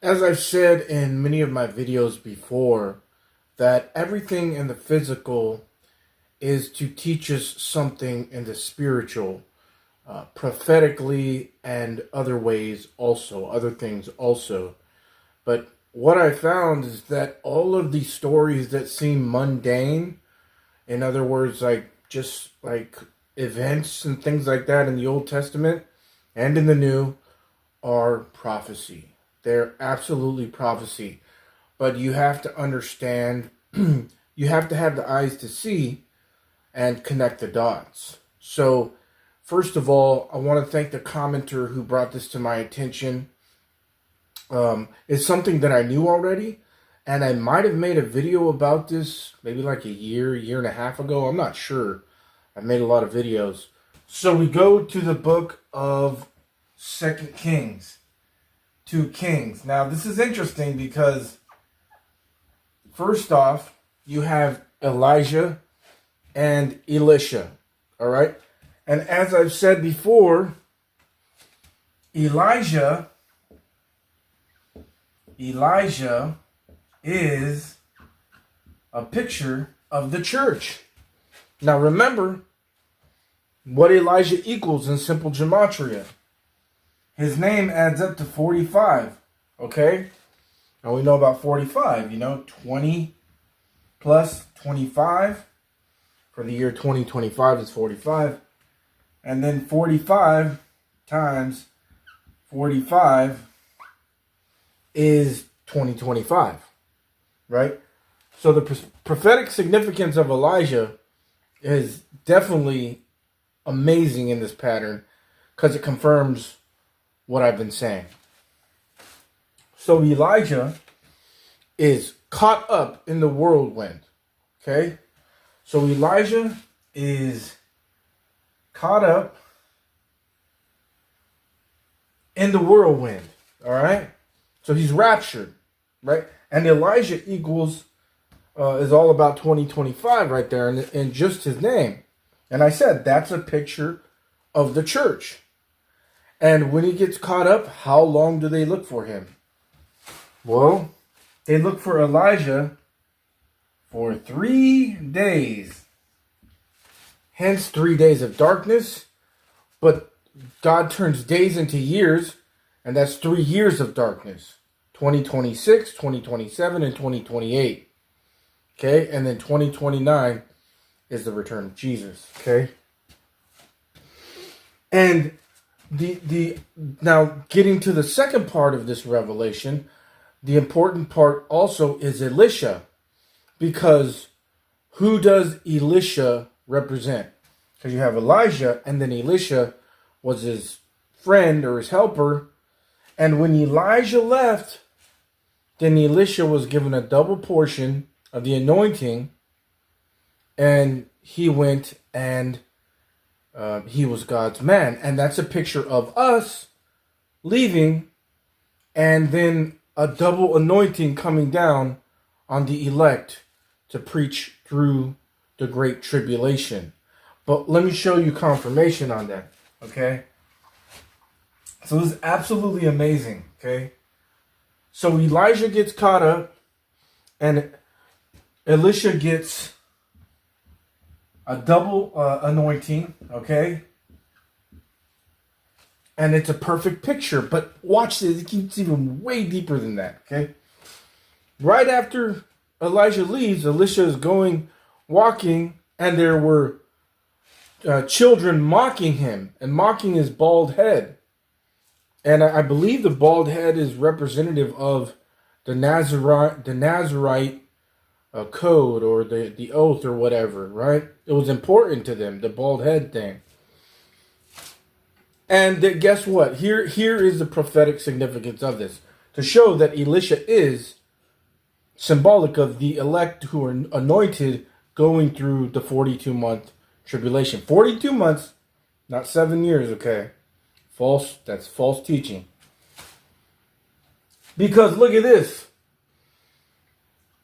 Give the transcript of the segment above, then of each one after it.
As I've said in many of my videos before, that everything in the physical is to teach us something in the spiritual, prophetically and other ways also, other things also. But what I found is that all of these stories that seem mundane, in other words, like just like events and things like that in the Old Testament and in the New, are prophecy. They're absolutely prophecy. But you have to understand, you have to have the eyes to see and connect the dots. So, first of all, I want to thank the commenter who brought this to my attention. It's something that I knew already, and I might have made a video about this maybe like a year and a half ago. I'm not sure. I've made a lot of videos. So we go to the book of Second Kings, 2 Kings. Now this is interesting because first off, you have Elijah and Elisha. All right, and as I've said before, Elijah is a picture of the church. Now remember what Elijah equals in simple gematria. His name adds up to 45. Okay? And we know about 45, 20 plus 25 for the year 2025 is 45. And then 45 times 45 is 2025, right? So the prophetic significance of Elijah is definitely amazing in this pattern because it confirms what I've been saying. So Elijah is caught up in the whirlwind, okay? So Elijah is caught up in the whirlwind, all right? So he's raptured, right? And Elijah equals, is all about 2025 right there in just his name. And I said, that's a picture of the church. And when he gets caught up, how long do they look for him? Well, they look for Elijah for 3 days. Hence 3 days of darkness. But God turns days into years, and that's 3 years of darkness. 2026, 2027, and 2028. Okay? And then 2029 is the return of Jesus. Okay? And the now getting to the second part of this revelation, the important part also is Elisha. Because who does Elisha represent? Because you have Elijah, and then Elisha was his friend or his helper. And when Elijah left, then Elisha was given a double portion of the anointing, and he went and he was God's man. And that's a picture of us leaving, and then a double anointing coming down on the elect to preach through the great tribulation. But let me show you confirmation on that, okay? So this is absolutely amazing, okay? So Elijah gets caught up, and Elisha gets a double anointing, okay? And it's a perfect picture, but watch this, it keeps even way deeper than that, okay? Right after Elijah leaves, Elisha is walking, and there were children mocking him and mocking his bald head. And I believe the bald head is representative of the Nazarite code or the oath or whatever, right? It was important to them, the bald head thing. And guess what? Here is the prophetic significance of this. To show that Elisha is symbolic of the elect who are anointed going through the 42-month tribulation. 42 months, not 7 years, okay? That's false teaching. Because look at this.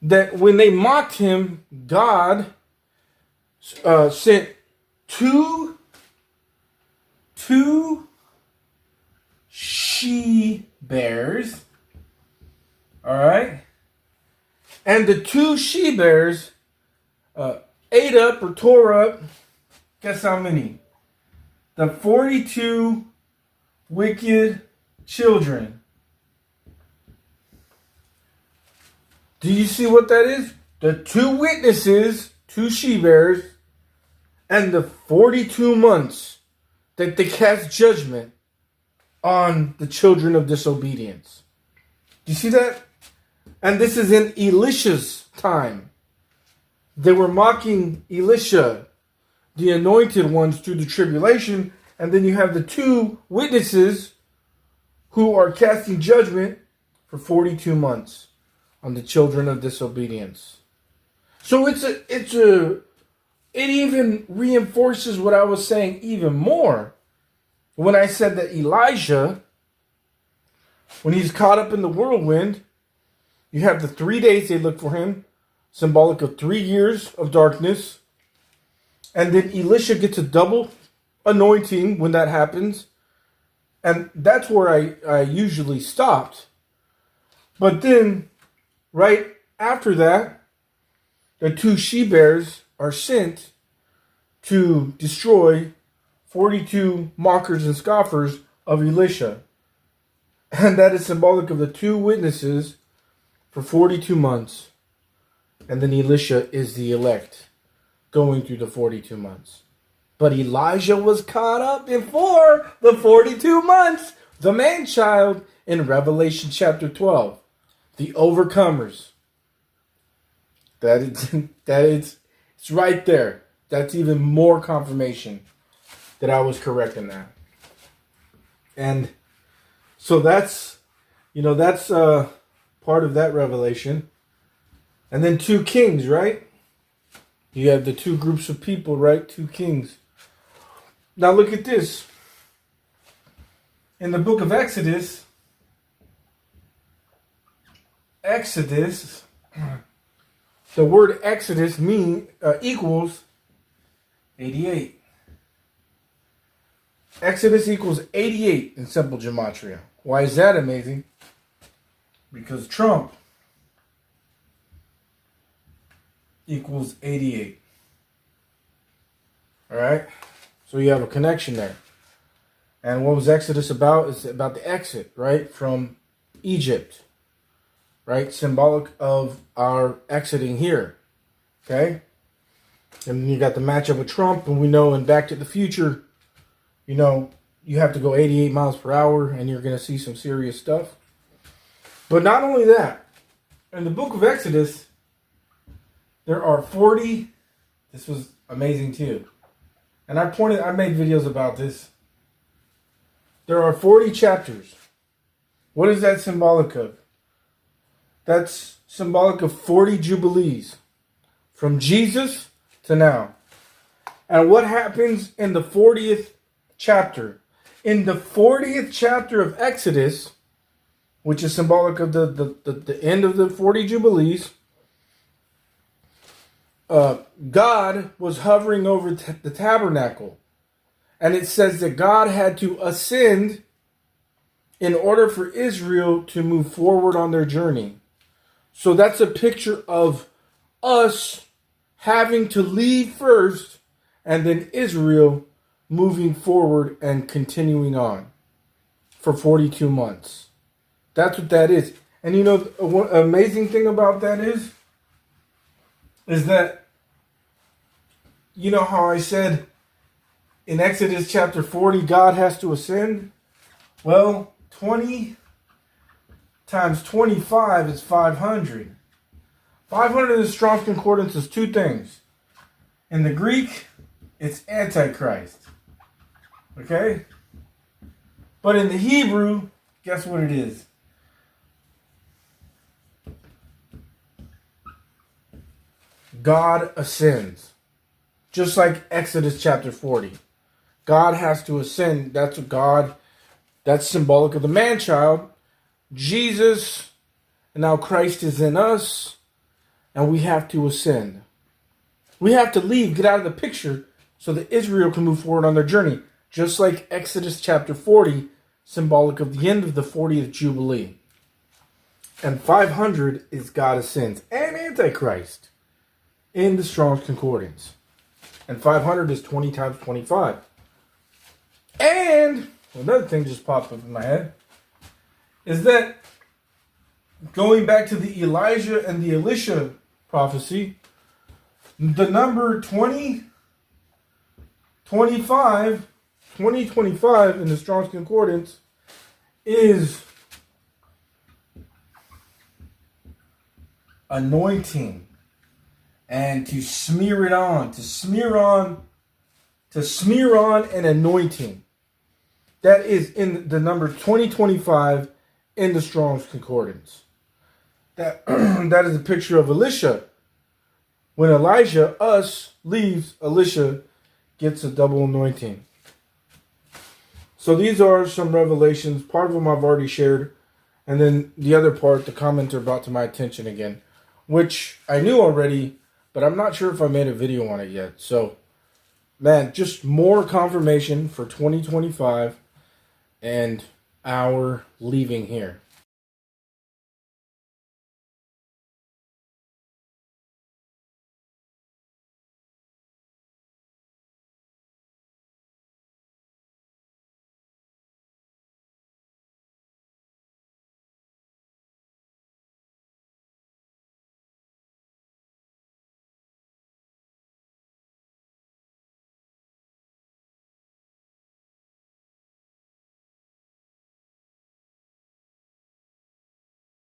That when they mocked him, God sent two she bears All right. And the two she-bears ate up or tore up, guess how many? The 42 wicked children. Do you see what that is? The two witnesses, two she-bears, and the 42 months that they cast judgment on the children of disobedience. Do you see that? And this is in Elisha's time. They were mocking Elisha, the anointed ones, through the tribulation. And then you have the two witnesses who are casting judgment for 42 months on the children of disobedience. So it even reinforces what I was saying even more when I said that Elijah, when he's caught up in the whirlwind, you have the 3 days they look for him, symbolic of 3 years of darkness. And then Elisha gets a double anointing when that happens. And that's where I usually stopped. But then, right after that, the two she-bears are sent to destroy 42 mockers and scoffers of Elisha. And that is symbolic of the two witnesses for 42 months. And then Elisha is the elect going through the 42 months. But Elijah was caught up before the 42 months. The man-child in Revelation chapter 12. The overcomers. It's right there. That's even more confirmation that I was correct in that. And so that's part of that revelation. And then 2 kings, right? You have the 2 groups of people, right? 2 kings. Now look at this. In the book of Exodus, the word Exodus equals 88. Exodus equals 88 in simple gematria. Why is that amazing? Because Trump equals 88. All right? So you have a connection there. And what was Exodus about? It's about the exit, right? From Egypt. Right? Symbolic of our exiting here. Okay? And you got the matchup with Trump, and we know in Back to the Future, you have to go 88 miles per hour, and you're going to see some serious stuff. But not only that, in the book of Exodus, there are 40, this was amazing too. And I made videos about this. There are 40 chapters. What is that symbolic of? That's symbolic of 40 jubilees. From Jesus to now. And what happens in the 40th chapter? In the 40th chapter of Exodus, which is symbolic of the end of the 40 jubilees, God was hovering over the tabernacle. And it says that God had to ascend in order for Israel to move forward on their journey. So that's a picture of us having to leave first and then Israel moving forward and continuing on for 42 months. That's what that is. And one amazing thing about that is that, you know how I said in Exodus chapter 40, God has to ascend? Well, 20 times 25 is 500. 500 in the Strong's Concordance is 2 things. In the Greek, it's Antichrist. Okay? But in the Hebrew, guess what it is? God ascends. Just like Exodus chapter 40. God has to ascend. That's symbolic of the man-child. Jesus, and now Christ is in us, and we have to ascend. We have to leave, get out of the picture, so that Israel can move forward on their journey. Just like Exodus chapter 40, symbolic of the end of the 40th Jubilee. And 500 is God ascends and Antichrist in the Strong's Concordance. And 500 is 20 times 25. And another thing just popped up in my head is that going back to the Elijah and the Elisha prophecy, the number 2025 in the Strong's Concordance is anointing, and to smear it on, to smear on an anointing. That is in the number 2025 in the Strong's Concordance. That that is a picture of Elisha. When Elijah, leaves, Elisha gets a double anointing. So these are some revelations. Part of them I've already shared. And then the other part, the commenter brought to my attention again, which I knew already, but I'm not sure if I made a video on it yet. So, man, just more confirmation for 2025 and our leaving here.